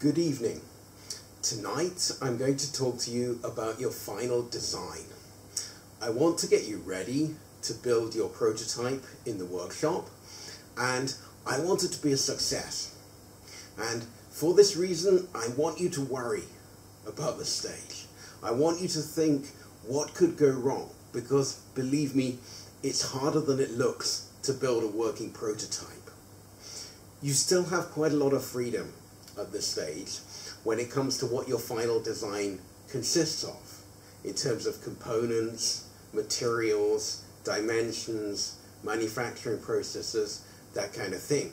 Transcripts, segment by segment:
Good evening. Tonight I'm going to talk to you about your final design. I want to get you ready to build your prototype in the workshop, and I want it to be a success. And for this reason, I want you to worry about the stage. I want you to think what could go wrong, because believe me, it's harder than it looks to build a working prototype. You still have quite a lot of freedom at this stage when it comes to what your final design consists of in terms of components, materials, dimensions, manufacturing processes, that kind of thing.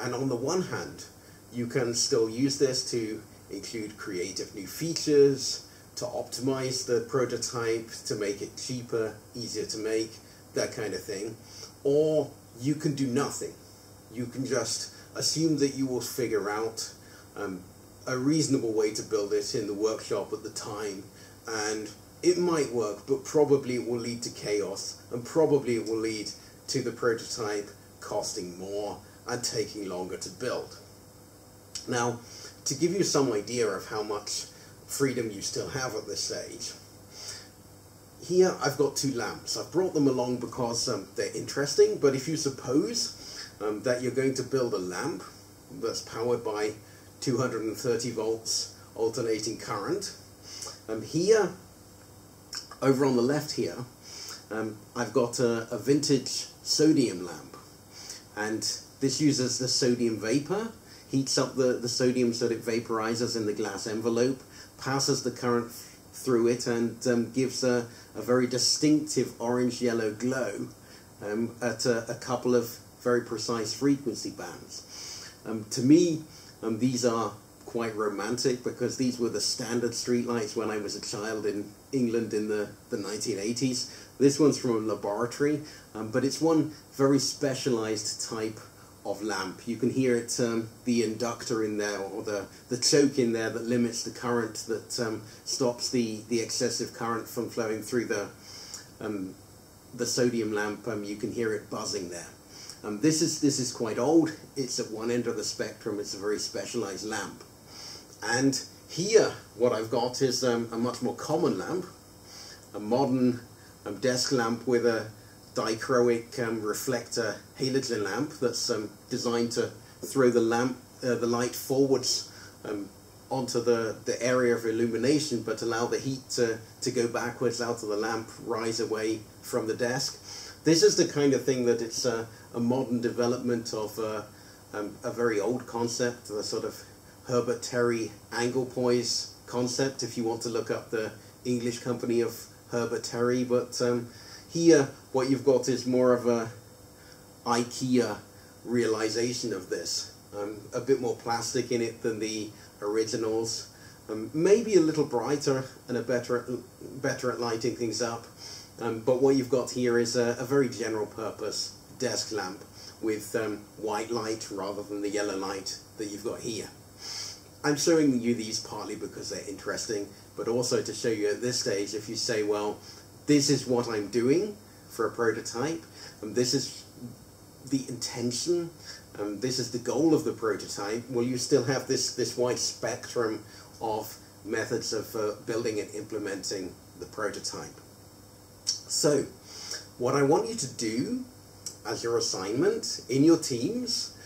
And on the one hand, you can still use this to include creative new features, to optimize the prototype, to make it cheaper, easier to make, that kind of thing. Or you can do nothing. You can just assume that you will figure out a reasonable way to build it in the workshop at the time, and it might work, but probably it will lead to chaos, and probably it will lead to the prototype costing more and taking longer to build. Now, to give you some idea of how much freedom you still have at this stage, here I've got two lamps. I've brought them along because they're interesting, but if you suppose that you're going to build a lamp that's powered by 230 volts alternating current, here, over on the left here, I've got a vintage sodium lamp, and this uses the sodium vapor, heats up the sodium so that it vaporizes in the glass envelope, passes the current through it, and gives a very distinctive orange-yellow glow at a couple of very precise frequency bands. To me, these are quite romantic, because these were the standard streetlights when I was a child in England in the 1980s. This one's from a laboratory, but it's one very specialized type of lamp. You can hear it, the inductor in there, or the choke in there that limits the current, that stops the excessive current from flowing through the sodium lamp. You can hear it buzzing there. This is quite old. It's at one end of the spectrum. It's a very specialized lamp. And here, what I've got is a much more common lamp, a modern desk lamp with a dichroic reflector halogen lamp that's designed to throw the light forwards onto the area of illumination, but allow the heat to go backwards out of the lamp, rise away from the desk. This is the kind of thing that it's a modern development of a very old concept, the sort of Herbert Terry angle poise concept, if you want to look up the English company of Herbert Terry. But here, what you've got is more of a IKEA realization of this. A bit more plastic in it than the originals. Maybe a little brighter and better at lighting things up. But what you've got here is a very general purpose desk lamp with white light rather than the yellow light that you've got here. I'm showing you these partly because they're interesting, but also to show you at this stage, if you say, well, this is what I'm doing for a prototype, and this is the intention, this is the goal of the prototype, well, you still have this wide spectrum of methods of building and implementing the prototype. So, what I want you to do as your assignment in your teams,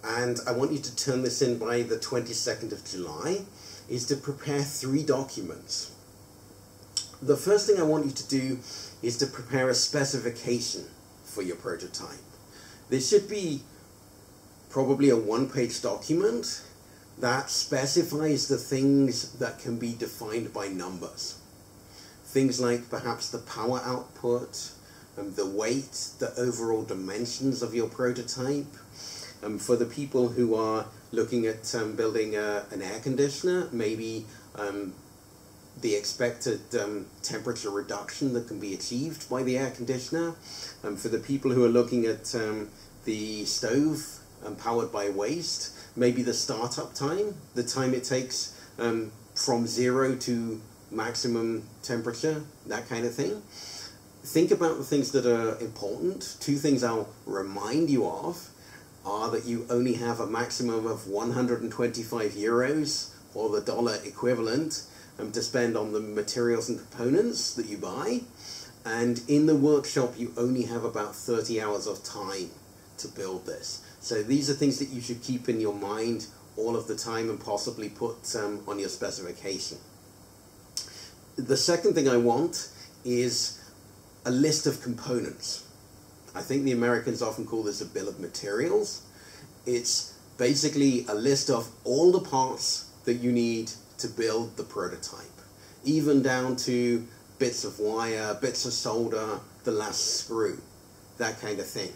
and I want you to turn this in by the 22nd of July, is to prepare 3 documents. The first thing I want you to do is to prepare a specification for your prototype. This should be probably a 1-page document that specifies the things that can be defined by numbers. Things like perhaps the power output, the weight, the overall dimensions of your prototype. For the people who are looking at building an air conditioner, maybe the expected temperature reduction that can be achieved by the air conditioner. For the people who are looking at the stove powered by waste, maybe the startup time, the time it takes from 0 to maximum temperature, that kind of thing. Think about the things that are important. 2 things I'll remind you of are that you only have a maximum of 125 euros, or the dollar equivalent, to spend on the materials and components that you buy. And in the workshop, you only have about 30 hours of time to build this. So these are things that you should keep in your mind all of the time and possibly put on your specification. The second thing I want is a list of components. I think the Americans often call this a bill of materials. It's basically a list of all the parts that you need to build the prototype, even down to bits of wire, bits of solder, the last screw, that kind of thing.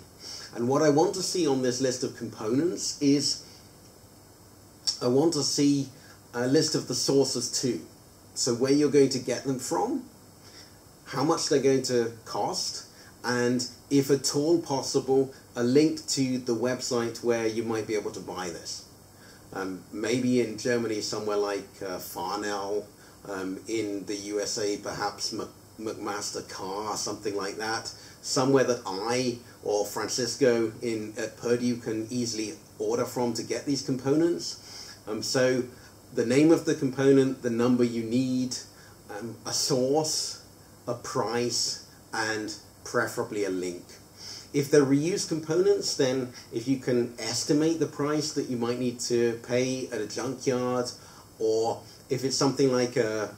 And what I want to see on this list of components is, I want to see a list of the sources too. So where you're going to get them from, how much they're going to cost, and if at all possible, a link to the website where you might be able to buy this. Maybe in Germany, somewhere like Farnell, in the USA, perhaps McMaster Car, something like that. Somewhere that I or Francisco at Purdue can easily order from to get these components. So the name of the component, the number you need, a source, a price, and preferably a link. If they're reused components, then if you can estimate the price that you might need to pay at a junkyard, or if it's something like a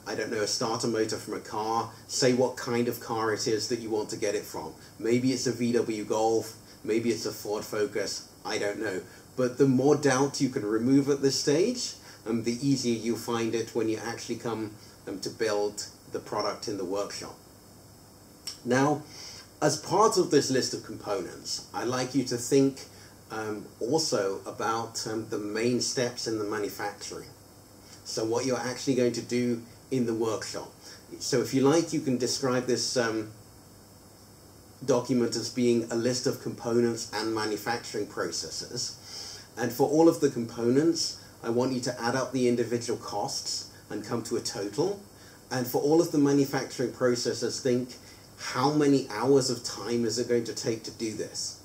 starter motor from a car, say what kind of car it is that you want to get it from. Maybe it's a VW Golf, maybe it's a Ford Focus, I don't know. But the more doubt you can remove at this stage, the easier you'll find it when you actually come to build the product in the workshop. Now, as part of this list of components, I'd like you to think also about the main steps in the manufacturing. So what you're actually going to do in the workshop. So if you like, you can describe this document as being a list of components and manufacturing processes. And for all of the components, I want you to add up the individual costs and come to a total. And for all of the manufacturing processes, think, how many hours of time is it going to take to do this?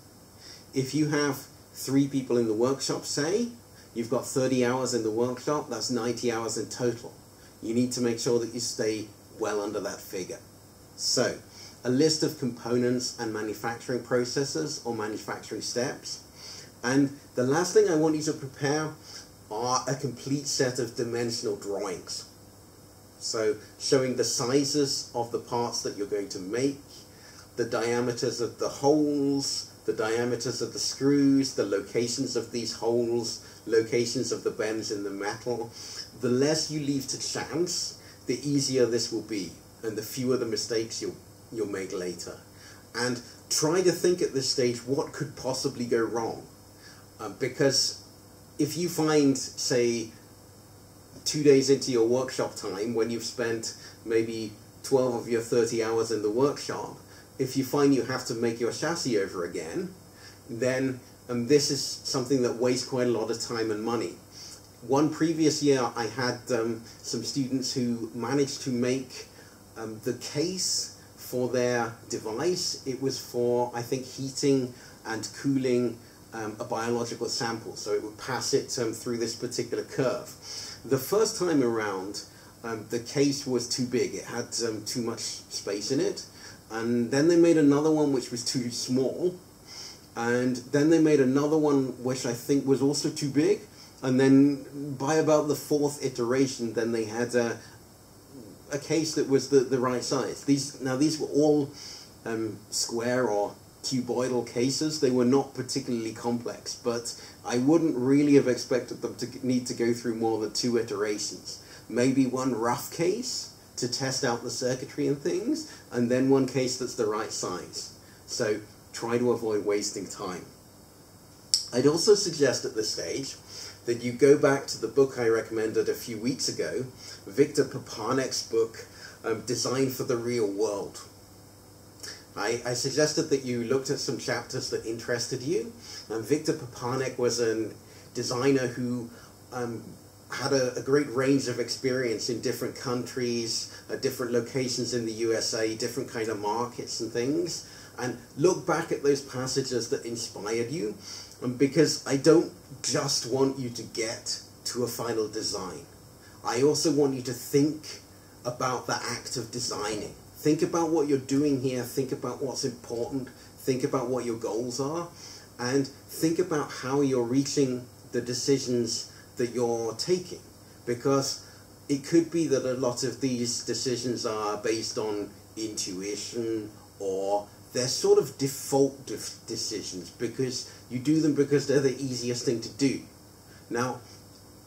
If you have 3 people in the workshop, say, you've got 30 hours in the workshop, that's 90 hours in total. You need to make sure that you stay well under that figure. So, a list of components and manufacturing processes or manufacturing steps. And the last thing I want you to prepare are a complete set of dimensional drawings. So, showing the sizes of the parts that you're going to make, the diameters of the holes, the diameters of the screws, the locations of these holes, locations of the bends in the metal. The less you leave to chance, the easier this will be, and the fewer the mistakes you'll make later. And try to think at this stage, what could possibly go wrong? Because if you find, say, 2 days into your workshop time, when you've spent maybe 12 of your 30 hours in the workshop, if you find you have to make your chassis over again, then this is something that wastes quite a lot of time and money. One previous year, I had some students who managed to make the case for their device. It was for, I think, heating and cooling a biological sample, so it would pass it through this particular curve. The first time around, the case was too big. It had too much space in it. And then they made another one which was too small. And then they made another one which I think was also too big. And then by about the 4th iteration, then they had a case that was the right size. These were all square or cuboidal cases. They were not particularly complex, but I wouldn't really have expected them to need to go through more than 2 iterations. Maybe one rough case to test out the circuitry and things, and then one case that's the right size. So try to avoid wasting time. I'd also suggest at this stage that you go back to the book I recommended a few weeks ago, Victor Papanek's book, Design for the Real World. I suggested that you looked at some chapters that interested you. Victor Papanek was a designer who had a great range of experience in different countries, different locations in the USA, different kind of markets and things. And look back at those passages that inspired you because I don't just want you to get to a final design. I also want you to think about the act of designing. Think about what you're doing here, think about what's important, think about what your goals are, and think about how you're reaching the decisions that you're taking. Because it could be that a lot of these decisions are based on intuition, or they're sort of default decisions because you do them because they're the easiest thing to do. Now,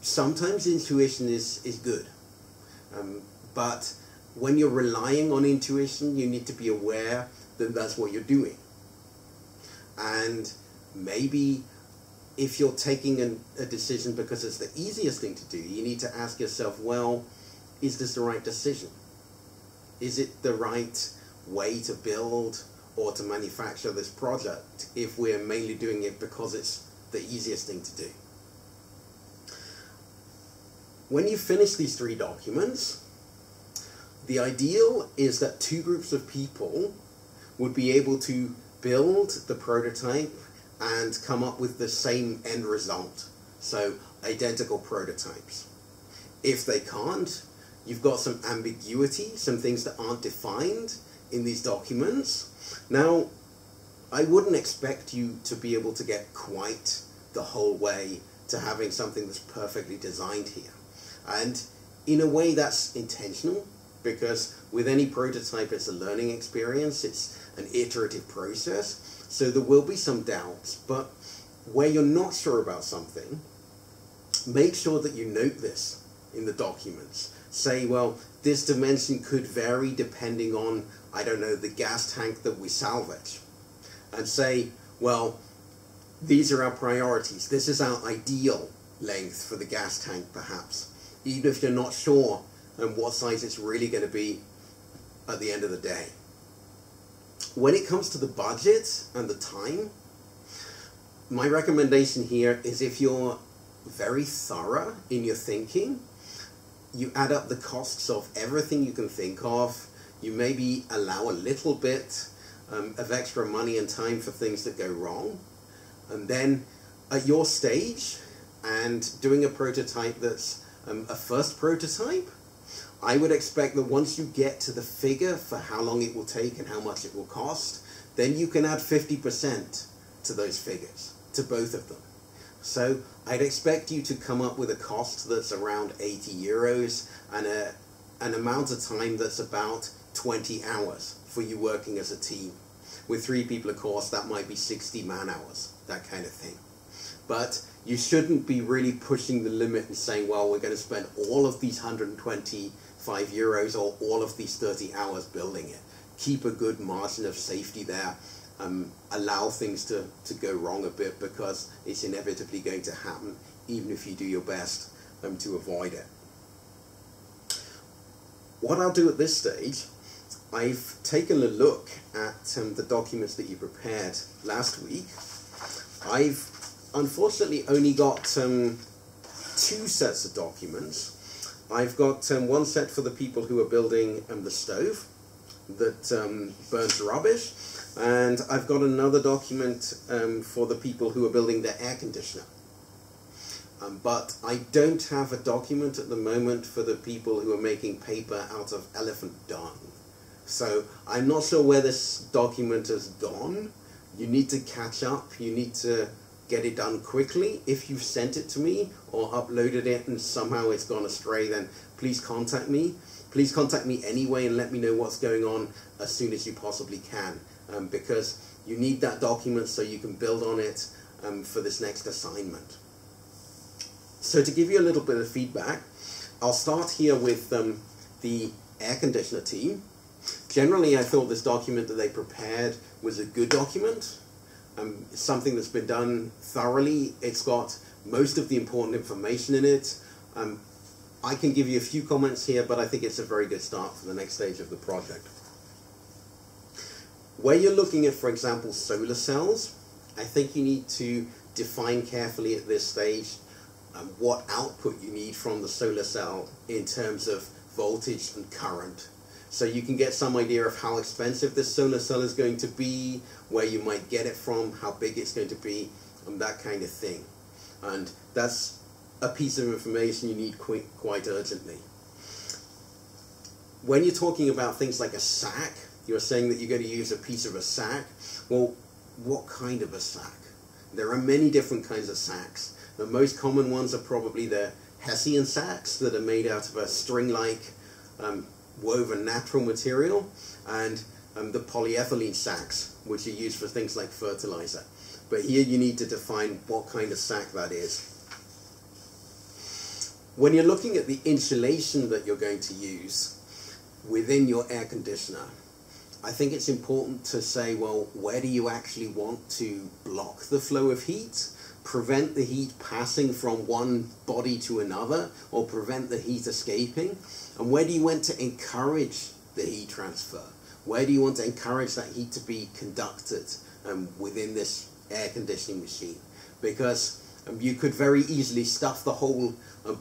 sometimes intuition is good, but when you're relying on intuition, you need to be aware that that's what you're doing. And maybe if you're taking a decision because it's the easiest thing to do, you need to ask yourself, well, is this the right decision? Is it the right way to build or to manufacture this project if we're mainly doing it because it's the easiest thing to do? When you finish these 3 documents, the ideal is that 2 groups of people would be able to build the prototype and come up with the same end result. So, identical prototypes. If they can't, you've got some ambiguity, some things that aren't defined in these documents. Now, I wouldn't expect you to be able to get quite the whole way to having something that's perfectly designed here. And in a way that's intentional, because with any prototype it's a learning experience, it's an iterative process, so there will be some doubts, but where you're not sure about something, make sure that you note this in the documents. Say, well, this dimension could vary depending on, I don't know, the gas tank that we salvage. And say, well, these are our priorities. This is our ideal length for the gas tank, perhaps. Even if you're not sure what size it's really going to be at the end of the day. When it comes to the budget and the time, my recommendation here is if you're very thorough in your thinking, you add up the costs of everything you can think of, you maybe allow a little bit of extra money and time for things that go wrong, and then at your stage and doing a prototype that's a first prototype, I would expect that once you get to the figure for how long it will take and how much it will cost, then you can add 50% to those figures, to both of them. So I'd expect you to come up with a cost that's around 80 euros and an amount of time that's about 20 hours for you working as a team. With 3 people, of course, that might be 60 man-hours, that kind of thing. But you shouldn't be really pushing the limit and saying, well, we're going to spend all of these 125 euros or all of these 30 hours building it. Keep a good margin of safety there. Allow things to go wrong a bit, because it's inevitably going to happen, even if you do your best to avoid it. What I'll do at this stage, I've taken a look at the documents that you prepared last week. I've unfortunately only got 2 sets of documents. I've got one set for the people who are building the stove that burns rubbish, and I've got another document for the people who are building their air conditioner. But I don't have a document at the moment for the people who are making paper out of elephant dung. So I'm not sure where this document has gone. You need to catch up. You need to get it done quickly. If you've sent it to me or uploaded it and somehow it's gone astray, then please contact me. Please contact me anyway and let me know what's going on as soon as you possibly can, because you need that document so you can build on it for this next assignment. So to give you a little bit of feedback, I'll start here with the air conditioner team. Generally, I thought this document that they prepared was a good document. Something that's been done thoroughly. It's got most of the important information in it. I can give you a few comments here, but I think it's a very good start for the next stage of the project. Where you're looking at, for example, solar cells, I think you need to define carefully at this stage what output you need from the solar cell in terms of voltage and current. So you can get some idea of how expensive this solar cell is going to be, where you might get it from, how big it's going to be, that kind of thing. And that's a piece of information you need quite urgently. When you're talking about things like a sack, you're saying that you're going to use a piece of a sack. Well, what kind of a sack? There are many different kinds of sacks. The most common ones are probably the Hessian sacks that are made out of a string-like woven natural material, and the polyethylene sacks, which are used for things like fertilizer. But here you need to define what kind of sack that is. When you're looking at the insulation that you're going to use within your air conditioner, I think it's important to say, well, where do you actually want to block the flow of heat, prevent the heat passing from one body to another, or prevent the heat escaping? And where do you want to encourage the heat transfer? Where do you want to encourage that heat to be conducted within this air conditioning machine? Because you could very easily stuff the whole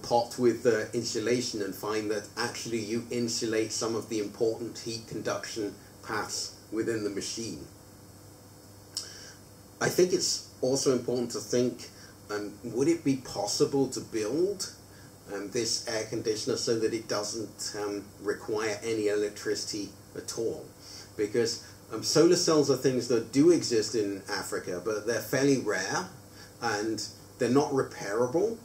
pot with insulation and find that actually you insulate some of the important heat conduction paths within the machine. I think it's also important to think, would it be possible to build this air conditioner so that it doesn't require any electricity at all? Because solar cells are things that do exist in Africa, but they're fairly rare and they're not repairable.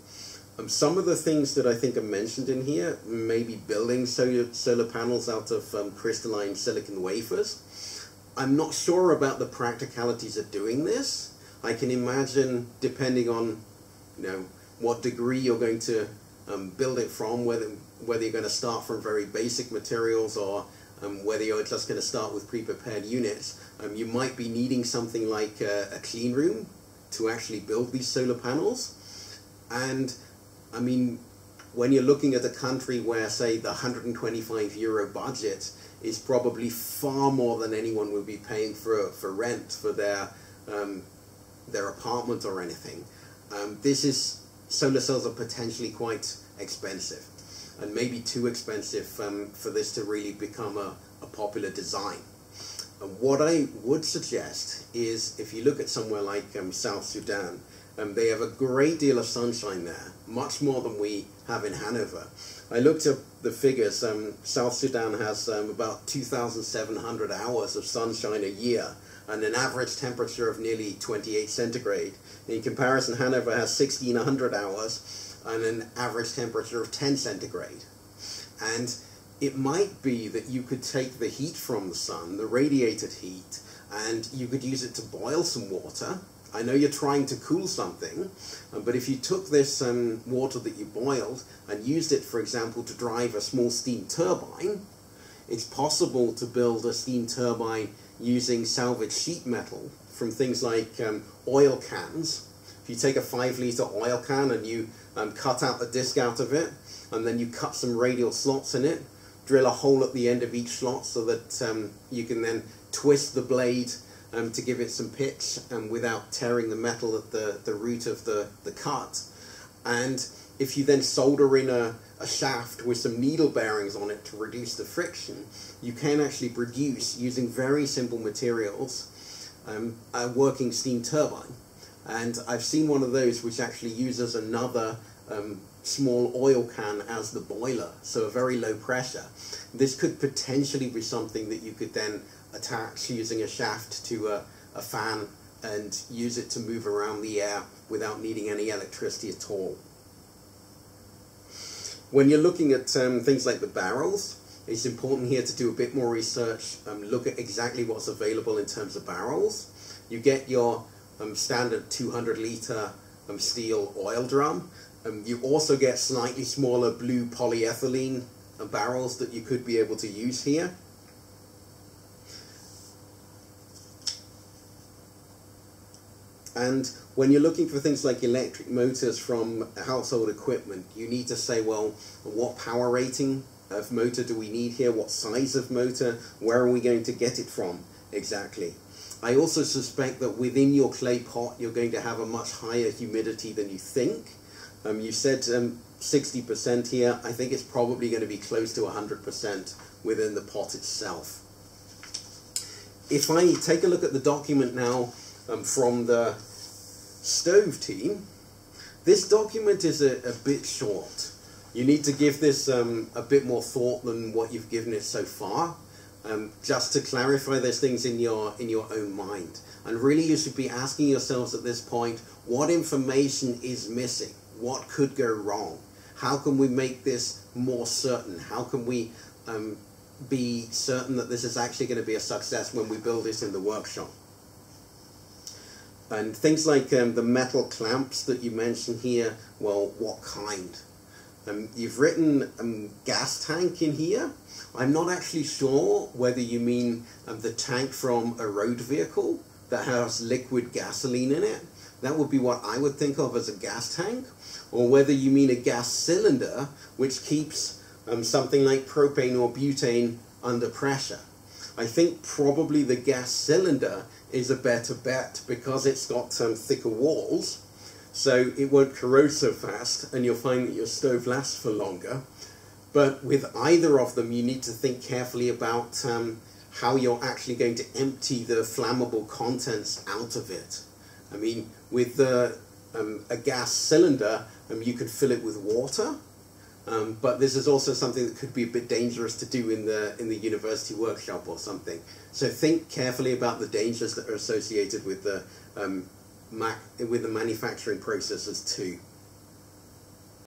Some of the things that I think are mentioned in here, maybe building solar panels out of crystalline silicon wafers. I'm not sure about the practicalities of doing this. I can imagine, depending on what degree you're going to build it from, whether you're going to start from very basic materials or whether you're just going to start with pre-prepared units, you might be needing something like a clean room to actually build these solar panels. And I mean, when you're looking at a country where, say, the €125 budget is probably far more than anyone would be paying for rent for their apartment or anything, solar cells are potentially quite expensive, and maybe too expensive for this to really become a popular design. And what I would suggest is, if you look at somewhere like South Sudan, they have a great deal of sunshine there, much more than we have in Hanover. I looked up the figures. South Sudan has about 2,700 hours of sunshine a year and an average temperature of nearly 28 centigrade. In comparison, Hanover has 1,600 hours and an average temperature of 10 centigrade. And it might be that you could take the heat from the sun, the radiated heat, and you could use it to boil some water. I know you're trying to cool something, but if you took this water that you boiled and used it, for example, to drive a small steam turbine, it's possible to build a steam turbine using salvaged sheet metal from things like oil cans. If you take a 5-litre oil can and you cut out the disc out of it, and then you cut some radial slots in it, drill a hole at the end of each slot so that you can then twist the blade to give it some pitch without tearing the metal at the root of the cut. And if you then solder in a shaft with some needle bearings on it to reduce the friction, you can actually produce, using very simple materials, a working steam turbine. And I've seen one of those which actually uses another small oil can as the boiler, so a very low pressure. This could potentially be something that you could then attach using a shaft to a fan and use it to move around the air without needing any electricity at all. When you're looking at things like the barrels, it's important here to do a bit more research, look at exactly what's available in terms of barrels. You get your standard 200-litre steel oil drum. You also get slightly smaller blue polyethylene barrels that you could be able to use here. And when you're looking for things like electric motors from household equipment, you need to say, well, what power rating of motor do we need here? What size of motor? Where are we going to get it from exactly? I also suspect that within your clay pot, you're going to have a much higher humidity than you think. You said 60% here. I think it's probably going to be close to 100% within the pot itself. If I take a look at the document now from the Stove team, this document is a bit short. You need to give this a bit more thought than what you've given it so far. Just to clarify those things in your own mind. And really you should be asking yourselves at this point, what information is missing? What could go wrong? How can we make this more certain? How can we be certain that this is actually going to be a success when we build this in the workshop? And things like the metal clamps that you mentioned here, well, what kind? You've written gas tank in here. I'm not actually sure whether you mean the tank from a road vehicle that has liquid gasoline in it. That would be what I would think of as a gas tank. Or whether you mean a gas cylinder which keeps something like propane or butane under pressure. I think probably the gas cylinder is a better bet because it's got thicker walls, so it won't corrode so fast and you'll find that your stove lasts for longer. But with either of them you need to think carefully about how you're actually going to empty the flammable contents out of it. I mean, with a gas cylinder, you could fill it with water, but this is also something that could be a bit dangerous to do in the university workshop or something. So think carefully about the dangers that are associated with the manufacturing processes too.